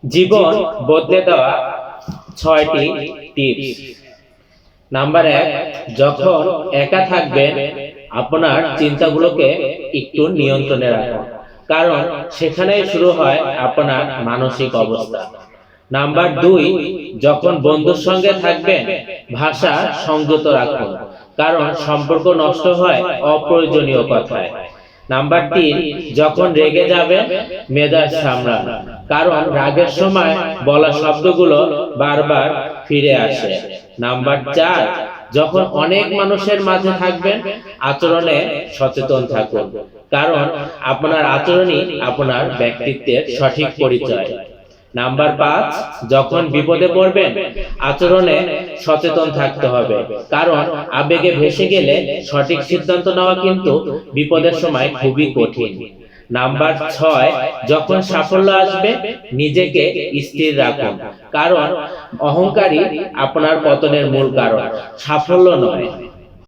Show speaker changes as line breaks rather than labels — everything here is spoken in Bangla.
জীবন বদলে দেওয়া ৬টি টিপস। নাম্বার ১, যখন একা থাকবেন আপনার চিন্তাগুলোকে একটু নিয়ন্ত্রণে রাখুন, কারণ সেখানেই শুরু হয় আপনার মানসিক অবস্থা। নাম্বার ২, যখন বন্ধুর সঙ্গে থাকবেন ভাষা সংযত রাখুন, কারণ সম্পর্ক নষ্ট হয় অপ্রয়োজনীয় কথায়। নাম্বার ৩, যখন রেগে যাবেন মেজাজ সামলান, কারণ রাগের সময় বলা শব্দগুলো বারবার ফিরে আসে। নাম্বার ৪, যখন অনেক মানুষের মাঝে থাকবেন আচরণে সচেতন থাকুন, কারণ আপনার আচরণই আপনার ব্যক্তিত্বের সঠিক পরিচয়। নাম্বার ৫, যখন বিপদে পড়বেন আচরণে সচেতন থাকতে হবে, কারণ আবেগে ভেসে গেলে সঠিক সিদ্ধান্ত নেওয়া কিন্তু বিপদের সময় খুবই কঠিন। নাম্বার ৬, যখন সাফল্য আসবে নিজেকে স্থির রাখুন, কারণ অহংকারই আপনার পতনের মূল কারণ, সাফল্য নয়।